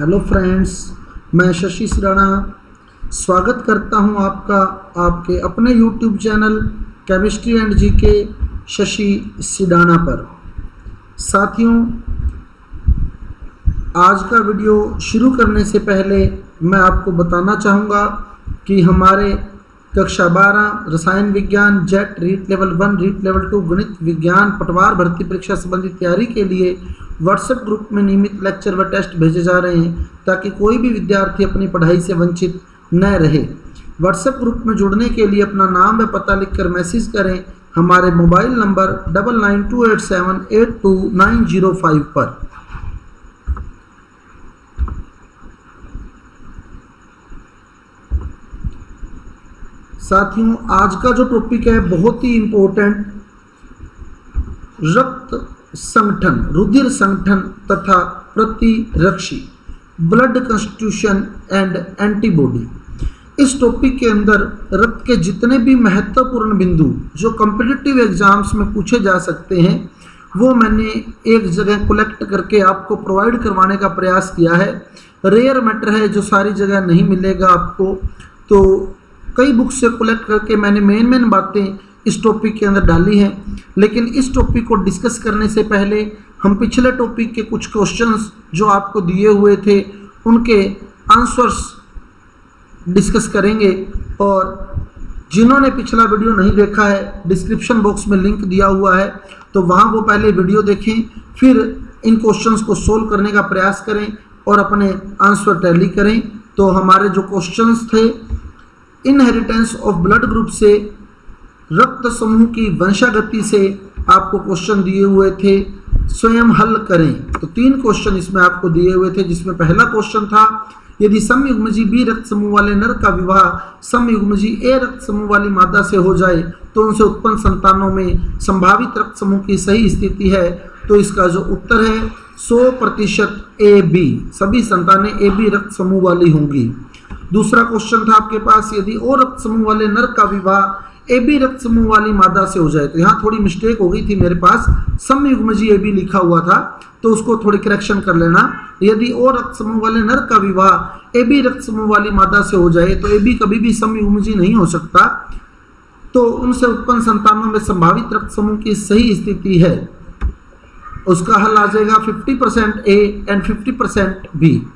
Hello friends, मैं शशि सिडाना स्वागत करता हूं आपका आपके अपने YouTube channel chemistry and GK Shashi Sidana पर। साथियों, आज का वीडियो शुरू करने से पहले मैं आपको बताना चाहूँगा कि हमारे कक्षा 12 रसायन विज्ञान JET REET level 1 REET level 2 गणित विज्ञान पटवार भर्ती परीक्षा संबंधी तैयारी के लिए व्हाट्सएप ग्रुप में नियमित लेक्चर व टेस्ट भेजे जा रहे हैं ताकि कोई भी विद्यार्थी अपनी पढ़ाई से वंचित न रहे। व्हाट्सएप ग्रुप में जुड़ने के लिए अपना नाम व पता लिखकर मैसेज करें हमारे मोबाइल नंबर 9928782905 पर। साथियों, आज का जो टॉपिक है बहुत ही इम्पोर्टेंट, रक्त संगठन, रुधिर संगठन तथा प्रतिरक्षी, ब्लड कंस्टिट्यूशन एंड एंटीबॉडी। इस टॉपिक के अंदर रक्त के जितने भी महत्वपूर्ण बिंदु जो कॉम्पिटिटिव एग्जाम्स में पूछे जा सकते हैं वो मैंने एक जगह कलेक्ट करके आपको प्रोवाइड करवाने का प्रयास किया है। रेयर मैटर है, जो सारी जगह नहीं मिलेगा आपको, तो कई बुक से कलेक्ट करके मैंने मेन बातें इस टॉपिक के अंदर डाली हैं। लेकिन इस टॉपिक को डिस्कस करने से पहले हम पिछले टॉपिक के कुछ क्वेश्चंस जो आपको दिए हुए थे उनके आंसर्स डिस्कस करेंगे। और जिन्होंने पिछला वीडियो नहीं देखा है, डिस्क्रिप्शन बॉक्स में लिंक दिया हुआ है, तो वहाँ वो पहले वीडियो देखें, फिर इन क्वेश्चंस को सोल्व करने का प्रयास करें और अपने आंसर टैली करें। तो हमारे जो क्वेश्चंस थे, इनहेरिटेंस ऑफ ब्लड ग्रुप से रक्त समूह की वंशागति से आपको क्वेश्चन दिए हुए थे, स्वयं हल करें। तो 3 क्वेश्चन इसमें आपको दिए हुए थे, जिसमें पहला क्वेश्चन था यदि समयुग्मजी बी रक्त समूह वाले नर का विवाह समयुग्मजी ए रक्त समूह वाली मादा से हो जाए तो उनसे उत्पन्न संतानों में संभावित रक्त समूह की सही स्थिति है। तो इसका जो उत्तर है 100% ए बी, सभी संतानें ए बी रक्त समूह वाली होंगी। दूसरा क्वेश्चन था आपके पास, यदि ओ रक्त समूह वाले नर का विवाह ए बी रक्त समूह वाली मादा से हो जाए। तो यहाँ थोड़ी मिस्टेक हो गई थी, मेरे पास समयुग्मजी ए बी लिखा हुआ था, तो उसको थोड़ी करेक्शन कर लेना। यदि ओ रक्त समूह वाले नर का विवाह ए बी रक्त समूह वाली मादा से हो जाए तो ए बी कभी भी समयुग्मजी नहीं हो सकता, तो उनसे उत्पन्न संतानों में संभावित रक्त समूह की सही स्थिति है। उसका हल आ जाएगा 50% ए एंड 50% बी।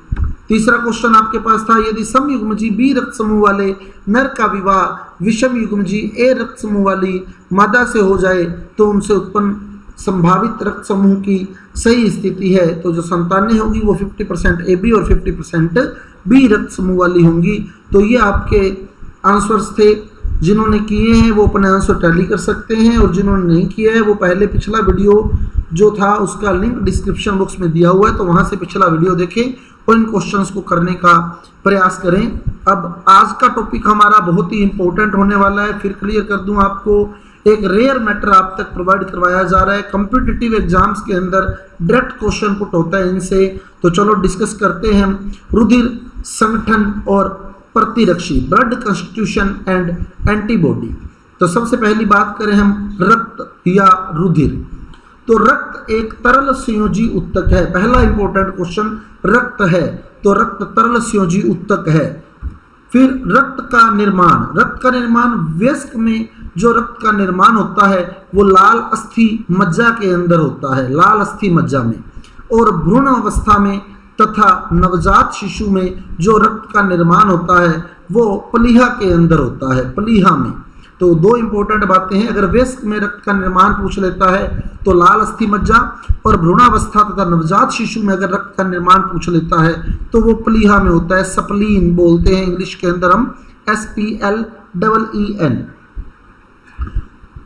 तीसरा क्वेश्चन आपके पास था, यदि समयुग्मजी बी रक्त समूह वाले नर का विवाह विषम युग्मजी ए रक्त समूह वाली मादा से हो जाए तो उनसे उत्पन्न संभावित रक्त समूह की सही स्थिति है। तो जो संतानें होंगी वो 50% ए बी और 50% बी रक्त समूह वाली होंगी। तो ये आपके आंसर्स थे। जिन्होंने किए हैं वो अपने आंसर टैली कर सकते हैं, और जिन्होंने नहीं किया है वो पहले पिछला वीडियो जो था उसका लिंक डिस्क्रिप्शन बॉक्स में दिया हुआ है, तो वहाँ से पिछला वीडियो देखें और इन क्वेश्चंस को करने का प्रयास करें। अब आज का टॉपिक हमारा बहुत ही इंपॉर्टेंट होने वाला है। फिर क्लियर कर दूं आपको, एक रेयर मैटर आप तक प्रोवाइड करवाया जा रहा है। कॉम्पिटिटिव एग्जाम्स के अंदर डायरेक्ट क्वेश्चन पुट होता है इनसे। तो चलो डिस्कस करते हैं हम रुधिर संगठन और प्रतिरक्षी, ब्लड कंस्टिट्यूशन एंड एंटीबॉडी। तो सबसे पहली बात करें हम रक्त या रुधिर। तो रक्त एक तरल संयोजी उत्तक है। पहला इंपॉर्टेंट क्वेश्चन, रक्त है तो रक्त तरल संयोजी उत्तक है। फिर रक्त का निर्माण, रक्त का निर्माण वयस्क में जो रक्त का निर्माण होता है वो लाल अस्थि मज्जा के अंदर होता है, लाल अस्थि मज्जा में। और भ्रूण अवस्था में तथा नवजात शिशु में जो रक्त का निर्माण होता है वो प्लीहा के अंदर होता है, प्लीहा में। तो 2 इंपॉर्टेंट बातें हैं। अगर वयस्क में रक्त का निर्माण पूछ लेता है तो लाल अस्थि मज्जा, और भ्रूणावस्था तथा नवजात शिशु में अगर रक्त का निर्माण पूछ लेता है तो वो प्लीहा में होता है, सप्लीन बोलते हैं इंग्लिश के अंदर हम, SPLEEN।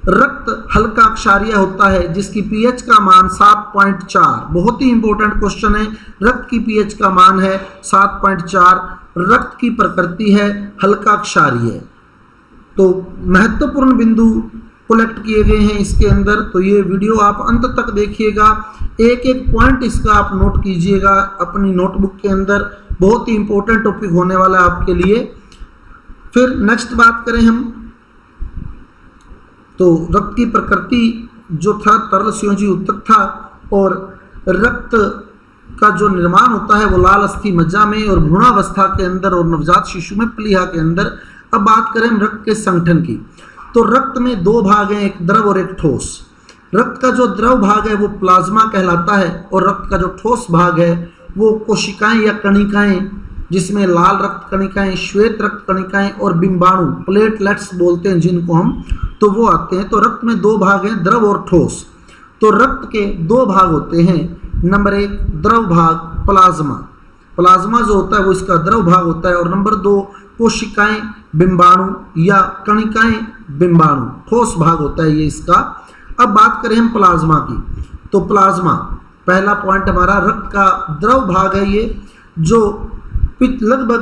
रक्त हल्का क्षारीय होता है जिसकी पीएच का मान 7.4। बहुत ही इंपॉर्टेंट क्वेश्चन है। रक्त की पीएच का मान है 7.4। रक्त की प्रकृति है हल्का क्षारीय। तो महत्वपूर्ण बिंदु कलेक्ट किए गए हैं इसके अंदर, तो ये वीडियो आप अंत तक देखिएगा, एक एक पॉइंट इसका आप नोट कीजिएगा अपनी नोटबुक के अंदर। बहुत ही इंपॉर्टेंट टॉपिक होने वाला है आपके लिए। फिर नेक्स्ट बात करें हम, तो रक्त की प्रकृति जो था तरल संयोजी उत्तक था, और रक्त का जो निर्माण होता है वो लाल अस्थि मज्जा में और भ्रूणावस्था के अंदर और नवजात शिशु में प्लीहा के अंदर। अब बात करें हम रक्त के संगठन की, तो रक्त में दो भाग हैं, एक द्रव और एक ठोस। रक्त का जो द्रव भाग है वो प्लाज्मा कहलाता है और रक्त का जो ठोस भाग है वो कोशिकाएं या कणिकाएं, जिसमें लाल रक्त कणिकाएं, श्वेत रक्त कणिकाएं और बिंबाणु, प्लेटलेट्स बोलते हैं जिनको हम, तो वो आते हैं। तो रक्त में दो भाग हैं, द्रव और ठोस। तो रक्त के दो भाग होते हैं। नंबर एक द्रव भाग प्लाज्मा, प्लाज्मा जो होता है वो इसका द्रव भाग होता है। और नंबर दो कोशिकाएं बिंबाणु या कणिकाएं बिंबाणु, ठोस भाग होता है ये इसका। अब बात करें हम प्लाज्मा की, तो प्लाज्मा पहला पॉइंट हमारा रक्त का द्रव भाग है ये, जो लगभग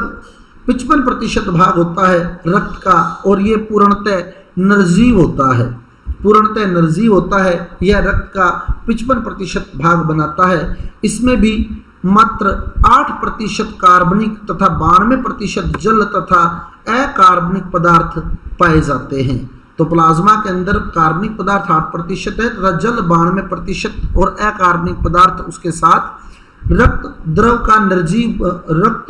55% भाग होता है रक्त का, और ये पूर्णतः निर्जीव होता है, पूर्णतः निर्जीव होता है। यह रक्त का 55% भाग बनाता है। इसमें भी मात्र 8% कार्बनिक तथा 92% जल तथा अकार्बनिक पदार्थ पाए जाते हैं। तो प्लाज्मा के अंदर कार्बनिक पदार्थ 8% है तथा जल 92% और अकार्बनिक पदार्थ उसके साथ। रक्त द्रव का निर्जीव, रक्त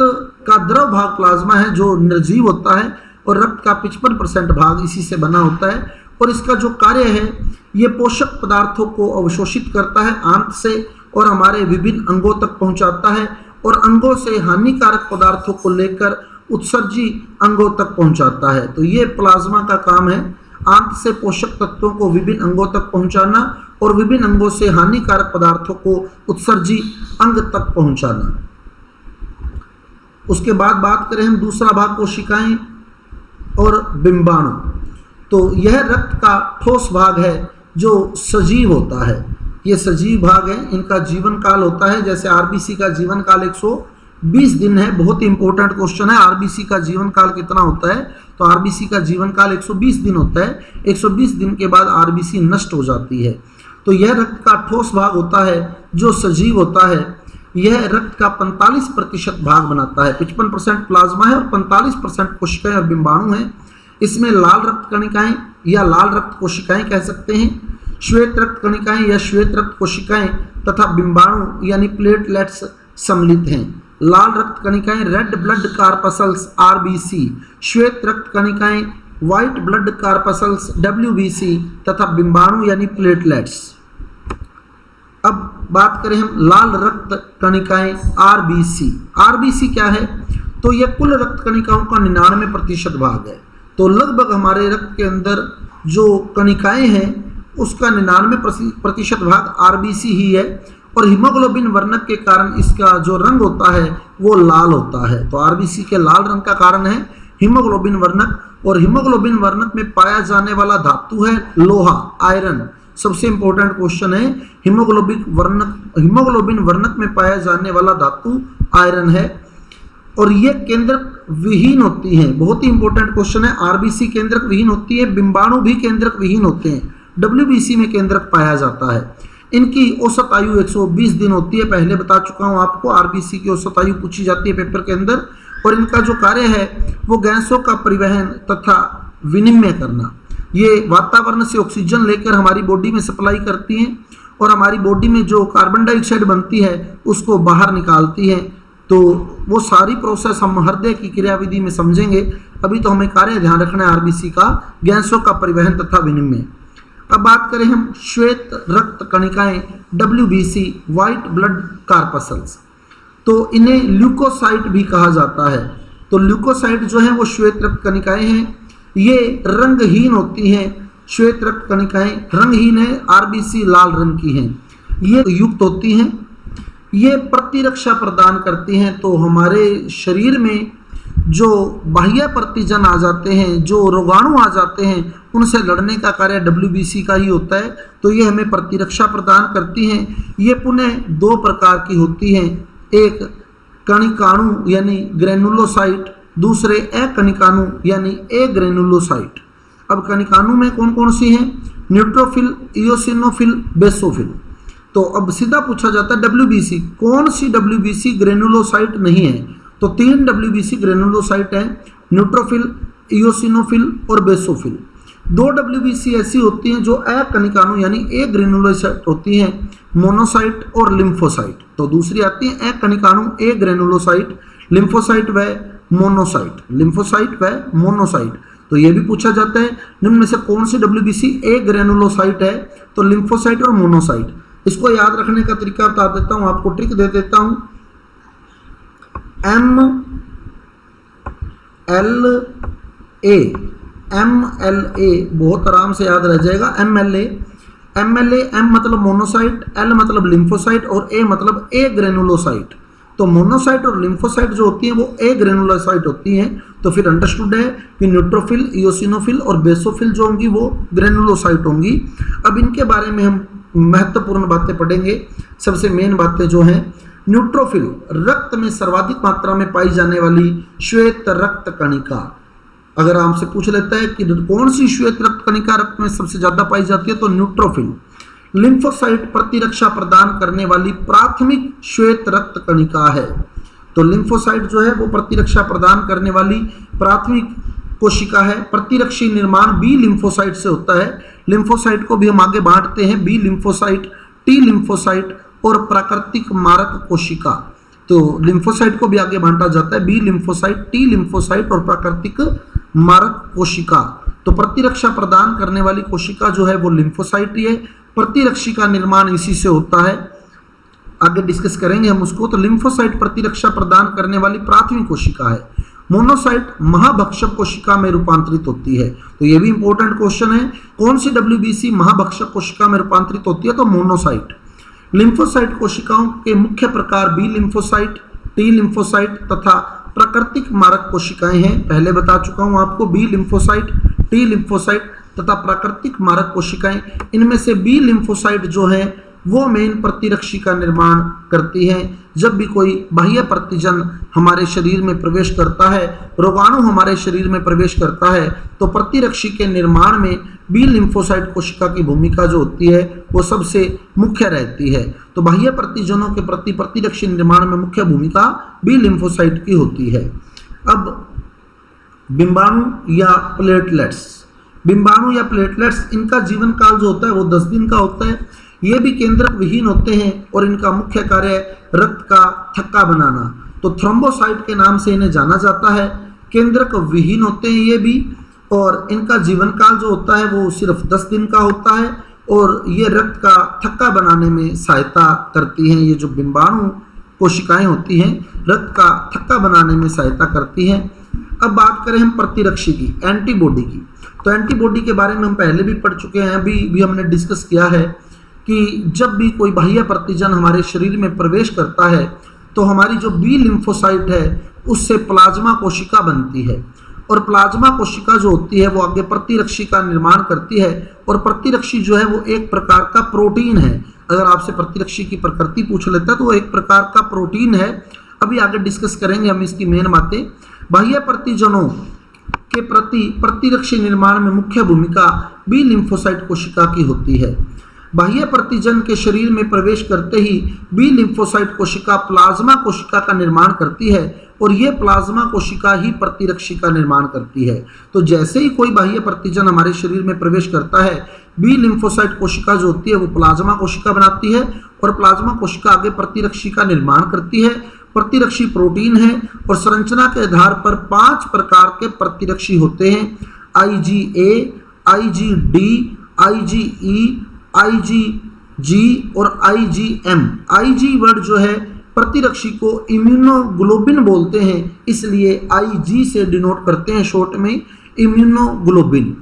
का द्रव भाग प्लाज्मा है जो निर्जीव होता है, और रक्त का 55% भाग इसी से बना होता है। और इसका जो कार्य है ये पोषक पदार्थों को अवशोषित करता है आंत से और हमारे विभिन्न अंगों तक पहुंचाता है, और अंगों से हानिकारक पदार्थों को लेकर उत्सर्जी अंगों तक पहुंचाता है। तो ये प्लाज्मा का काम है, आंत से पोषक तत्वों को विभिन्न अंगों तक पहुंचाना और विभिन्न अंगों से हानिकारक पदार्थों को उत्सर्जी अंग तक पहुंचाना। उसके बाद बात करें हम दूसरा भाग कोशिकाएं और बिंबाणु, तो यह रक्त का ठोस भाग है जो सजीव होता है। ये सजीव भाग है, इनका जीवन काल होता है, जैसे आरबीसी का जीवन काल 120 दिन है। बहुत ही इंपॉर्टेंट क्वेश्चन है, आरबीसी का जीवन काल कितना होता है? तो आरबीसी का जीवन काल 120 दिन होता है। 120 दिन के बाद आरबीसी नष्ट हो जाती है। तो यह रक्त का ठोस भाग होता है जो सजीव होता है। यह रक्त का 45% भाग बनाता है। 55% प्लाज्मा है और 45% कोशिकाएं और बिंबाणु हैं। इसमें लाल रक्त कणिकाएं या लाल रक्त कोशिकाएं कह सकते हैं, श्वेत रक्त कणिकाएं या श्वेत रक्त कोशिकाएं तथा बिंबाणु यानी प्लेटलेट्स सम्मिलित हैं। लाल रक्त कणिकाएं रेड ब्लड कार्पसल्स आरबीसी, श्वेत रक्त कणिकाएं व्हाइट ब्लड कार्पसल्स डब्ल्यूबीसी तथा बिंबाणु यानी प्लेटलेट्स। अब बात करें हम लाल रक्त कणिकाएं आरबीसी। आरबीसी क्या है? तो यह कुल रक्त कणिकाओं का 99% भाग है। तो लगभग हमारे रक्त के अंदर जो कणिकाएं हैं उसका 99% भाग आरबीसी ही है, और हीमोग्लोबिन वर्णक के कारण इसका जो रंग होता है वो लाल होता है। तो आरबीसी के लाल रंग का कारण है हीमोग्लोबिन वर्णक, और हीमोग्लोबिन वर्णक में पाया जाने वाला धातु है लोहा, आयरन। सबसे इंपॉर्टेंट क्वेश्चन है, हीमोग्लोबिन वर्णक में पाया जाने वाला धातु आयरन है, और ये केंद्रक विहीन होती हैं। बहुत ही इंपॉर्टेंट क्वेश्चन है, आरबीसी केंद्रक विहीन होती है, बिंबाणु भी केंद्रक विहीन होते हैं, डब्ल्यूबीसी में केंद्रक पाया जाता है। इनकी औसत आयु 120 दिन होती है, पहले बता चुका हूं आपको। आरबीसी की औसत आयु पूछी जाती है पेपर के अंदर, और इनका जो कार्य है वो गैसों का परिवहन तथा विनिमय करना। ये वातावरण से ऑक्सीजन लेकर हमारी बॉडी में सप्लाई करती हैं, और हमारी बॉडी में जो कार्बन डाइऑक्साइड बनती है उसको बाहर निकालती है। तो वो सारी प्रोसेस हम हृदय की क्रियाविधि में समझेंगे। अभी तो हमें कार्य ध्यान रखना है आरबीसी का, गैसों का परिवहन तथा विनिमय। अब बात करें हम श्वेत रक्त कणिकाएं डब्ल्यूबीसी, व्हाइट ब्लड कार्पसल्स, तो इन्हें ल्यूकोसाइट भी कहा जाता है। तो ल्यूकोसाइट जो है वो श्वेत रक्त कणिकाएं हैं, ये रंगहीन होती हैं। श्वेत रक्त कणिकाएं रंगहीन है, आरबीसी लाल रंग की हैं। ये युक्त होती हैं, ये प्रतिरक्षा प्रदान करती हैं। तो हमारे शरीर में जो बाह्य प्रतिजन आ जाते हैं, जो रोगाणु आ जाते हैं, उनसे लड़ने का कार्य डब्ल्यूबीसी का ही होता है। तो ये हमें प्रतिरक्षा प्रदान करती हैं। ये पुनः दो प्रकार की होती हैं, एक कणिकाणु यानी ग्रेनुलोसाइट, दूसरे अकणिकाणु यानी एग्रेनुलोसाइट। अब कणिकाणु में कौन कौन सी हैं? Neutrophil, eosinophil, basophil. तो अब सीधा पूछा जाता है डब्ल्यूबीसी, कौन सी डब्ल्यूबीसी ग्रेनुलोसाइट नहीं है? तो 3 डब्ल्यूबीसी ग्रेनुलोसाइट हैं, न्यूट्रोफिल, इयोसिनोफिल और बेसोफिल। दो डब्ल्यूबीसी ऐसी होती हैं जो अकणिकाणु यानी ए ग्रेनुलोसाइट होती हैं, मोनोसाइट और लिम्फोसाइट। तो दूसरी आती है अकणिकाणु ए ग्रेनुलोसाइट, लिम्फोसाइट व मोनोसाइट, लिम्फोसाइट व मोनोसाइट। तो ये भी पूछा जाता है निम्न में से कौन सी डब्ल्यूबीसी ए ग्रेनुलोसाइट है, तो लिम्फोसाइट और मोनोसाइट। इसको याद रखने का तरीका बता देता हूं, आपको ट्रिक दे देता हूं। MLA बहुत आराम से याद रह जाएगा। MLA M मतलब मोनोसाइट, L मतलब लिम्फोसाइट और A मतलब ए ग्रेनुलोसाइट। तो मोनोसाइट और लिम्फोसाइट जो होती हैं वो ए ग्रेनुलोसाइट होती हैं। तो फिर अंडरस्टूड है कि न्यूट्रोफिल, इओसिनोफिल और बेसोफिल जो होंगी वो ग्रेनुलोसाइट होंगी। अब इनके बारे में हम महत्वपूर्ण बातें पढ़ेंगे। सबसे मेन बातें जो हैं, न्यूट्रोफिल रक्त में सर्वाधिक मात्रा में पाई जाने वाली श्वेत रक्त कणिका। अगर आपसे पूछ लेता है कि कौन सी श्वेत रक्त कणिका रक्त में सबसे ज्यादा पाई जाती है, तो न्यूट्रोफिल। लिम्फोसाइट प्रतिरक्षा प्रदान करने वाली प्राथमिक श्वेत रक्त कणिका है। तो लिम्फोसाइट जो है वो प्रतिरक्षा प्रदान करने वाली प्राथमिक कोशिका है। प्रतिरक्षी निर्माण बी लिम्फोसाइट से होता है। लिम्फोसाइट को भी हम आगे बांटते हैं, बी लिम्फोसाइट, टी लिम्फोसाइट और प्राकृतिक मारक कोशिका। तो लिम्फोसाइट को भी आगे बांटा जाता है, बी लिम्फोसाइट, टी लिम्फोसाइट और प्राकृतिक मारक कोशिका। तो प्रतिरक्षा प्रदान करने वाली कोशिका जो है वो लिम्फोसाइट ही है। प्रतिरक्षी का निर्माण इसी से होता है, आगे डिस्कस करेंगे हम उसको। तो लिम्फोसाइट प्रतिरक्षा प्रदान करने वाली प्राथमिक कोशिका है। मोनोसाइट महाभक्षक कोशिका में रूपांतरित होती है। तो ये भी इंपॉर्टेंट क्वेश्चन है, कौन सी डब्ल्यूबीसी महाभक्षक कोशिका में रूपांतरित होती है, तो मोनोसाइट। लिम्फोसाइट कोशिकाओं के मुख्य प्रकार बी लिम्फोसाइट, टी लिम्फोसाइट तथा प्राकृतिक मारक कोशिकाएं हैं। पहले बता चुका हूं आपको, बी लिम्फोसाइट, टी लिम्फोसाइट तथा प्राकृतिक मारक कोशिकाएं। इनमें से बी लिम्फोसाइट जो है वो मेन प्रतिरक्षी का निर्माण करती हैं। जब भी कोई बाह्य प्रतिजन हमारे शरीर में प्रवेश करता है, रोगाणु हमारे शरीर में प्रवेश करता है, तो प्रतिरक्षी के निर्माण में बी लिम्फोसाइट कोशिका की भूमिका जो होती है वो सबसे मुख्य रहती है। तो बाह्य प्रतिजनों के प्रति प्रतिरक्षी निर्माण में मुख्य भूमिका बी लिम्फोसाइट की होती है। अब बिंबाणु या प्लेटलेट्स, बिंबाणु या प्लेटलेट्स, इनका जीवन काल जो होता है वो 10 दिन का होता है। ये भी केंद्रक विहीन होते हैं और इनका मुख्य कार्य रक्त का थक्का बनाना। तो थ्रोम्बोसाइट के नाम से इन्हें जाना जाता है। केंद्रक विहीन होते हैं ये भी, और इनका जीवन काल जो होता है वो सिर्फ 10 दिन का होता है और ये रक्त का थक्का बनाने में सहायता करती हैं। ये जो बिंबाणु कोशिकाएं होती हैं रक्त का थक्का बनाने में सहायता करती हैं। अब बात करें हम प्रतिरक्षी की, एंटीबॉडी की। तो एंटीबॉडी के बारे में हम पहले भी पढ़ चुके हैं, अभी भी हमने डिस्कस किया है कि जब भी कोई बाह्य प्रतिजन हमारे शरीर में प्रवेश करता है तो हमारी जो बी लिम्फोसाइट है उससे प्लाज्मा कोशिका बनती है, और प्लाज्मा कोशिका जो होती है वो आगे प्रतिरक्षी का निर्माण करती है। और प्रतिरक्षी जो है वो एक प्रकार का प्रोटीन है। अगर आपसे प्रतिरक्षी की प्रकृति पूछ लेता है तो वो एक प्रकार का प्रोटीन है। अभी आगे डिस्कस करेंगे हम इसकी मेन बातें। बाह्य प्रतिजनों के प्रति प्रतिरक्षी निर्माण में मुख्य भूमिका बी लिम्फोसाइट कोशिका की होती है। बाह्य प्रतिजन के शरीर में प्रवेश करते ही बी लिम्फोसाइट कोशिका प्लाज्मा कोशिका का निर्माण करती है, और ये प्लाज्मा कोशिका ही प्रतिरक्षी का निर्माण करती है। तो जैसे ही कोई बाह्य प्रतिजन हमारे शरीर में प्रवेश करता है, बी लिम्फोसाइट कोशिका जो होती है वो प्लाज्मा कोशिका बनाती है, और प्लाज्मा कोशिका आगे प्रतिरक्षी का निर्माण करती है। प्रतिरक्षी प्रोटीन है और संरचना के आधार पर 5 प्रकार के प्रतिरक्षी होते हैं, IgA, IgD, IgE, IgG और IgM। IG वर्ड जो है प्रतिरक्षी को इम्यूनोग्लोबिन बोलते हैं, इसलिए IG से डिनोट करते हैं शॉर्ट में इम्यूनोग्लोबिन,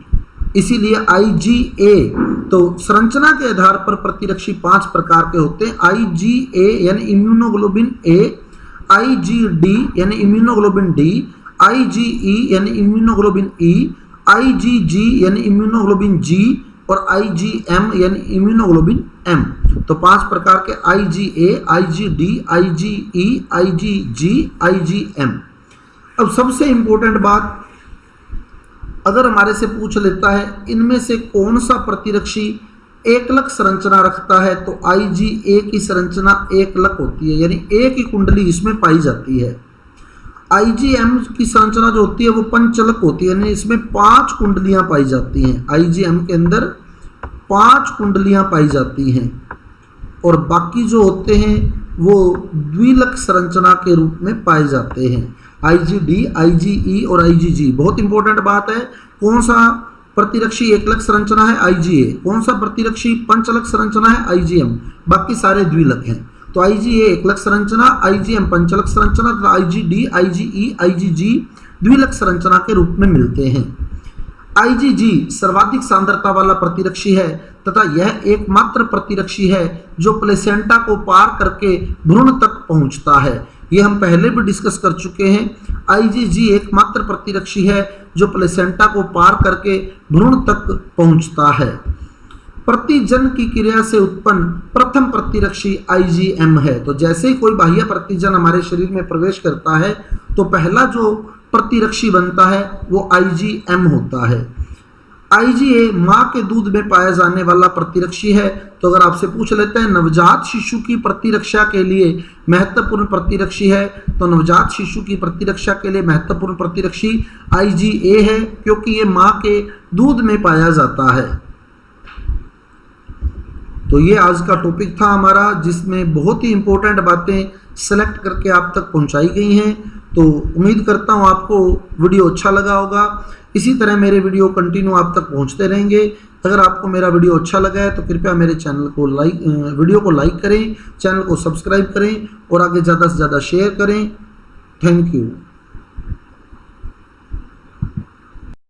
इसीलिए IgA। तो संरचना के आधार पर प्रतिरक्षी 5 प्रकार के होते हैं, IgA यानी इम्यूनोग्लोबिन A, IgD यानी इम्यूनोग्लोबिन D, IgE यानी इम्यूनोग्लोबिन E, IgG यानी इम्यूनोग्लोबिन G और IgM यानी इम्यूनोग्लोबिन M। तो 5 प्रकार के IgA, IgD, IgE, IgG, IgM। अब सबसे इंपॉर्टेंट बात, अगर हमारे से पूछ लेता है इनमें से कौन सा प्रतिरक्षी एकलक संरचना रखता है, तो IgA की संरचना एकलक होती है, यानी एक ही कुंडली इसमें पाई जाती है। आईजीएम की संरचना जो होती है वो पंचलक होती है, यानी इसमें 5 कुंडलियां पाई जाती हैं। आईजीएम के अंदर 5 कुंडलियां पाई जाती हैं और बाकी जो होते हैं वो द्विलक संरचना के रूप में पाए जाते हैं। आईजीडी, आईजीई और आईजीजी। बहुत इंपॉर्टेंट बात है, कौन सा प्रतिरक्षी एकलक संरचना है? आईजीए। कौन सा प्रतिरक्षी पंचलक संरचना है? आईजीएम। बाकी सारे द्विलक हैं। तो आईजीए एकलक संरचना, आईजीएम पंचलक संरचना, तो आईजीडी, आईजीई, आईजीजी द्विलक संरचना के रूप में मिलते हैं। आईजीजी सर्वाधिक सांद्रता वाला प्रतिरक्षी है तथा यह एकमात्र प्रतिरक्षी है जो प्लेसेंटा को पार करके भ्रूण तक पहुंचता है। ये हम पहले भी डिस्कस कर चुके हैं। आईजीजी एकमात्र प्रतिरक्षी है जो प्लेसेंटा को पार करके भ्रूण तक पहुंचता है। प्रतिजन की क्रिया से उत्पन्न प्रथम प्रतिरक्षी आईजीएम है। तो जैसे ही कोई बाह्य प्रतिजन हमारे शरीर में प्रवेश करता है तो पहला जो प्रतिरक्षी बनता है वो आईजीएम होता है। आईजीए माँ के दूध में पाया जाने वाला प्रतिरक्षी है। तो अगर आपसे पूछ लेते हैं नवजात शिशु की प्रतिरक्षा के लिए महत्वपूर्ण प्रतिरक्षी है, तो नवजात शिशु की प्रतिरक्षा के लिए महत्वपूर्ण प्रतिरक्षी आईजीए है, क्योंकि ये माँ के दूध में पाया जाता है। तो ये आज का टॉपिक था हमारा, जिसमें बहुत ही इंपॉर्टेंट बातें सेलेक्ट करके आप तक पहुंचाई गई हैं। तो उम्मीद करता हूं आपको वीडियो अच्छा लगा होगा। इसी तरह मेरे वीडियो कंटिन्यू आप तक पहुंचते रहेंगे। अगर आपको मेरा वीडियो अच्छा लगा है तो कृपया मेरे चैनल को वीडियो को लाइक करें, चैनल को सब्सक्राइब करें और आगे ज़्यादा से ज़्यादा शेयर करें। Thank you.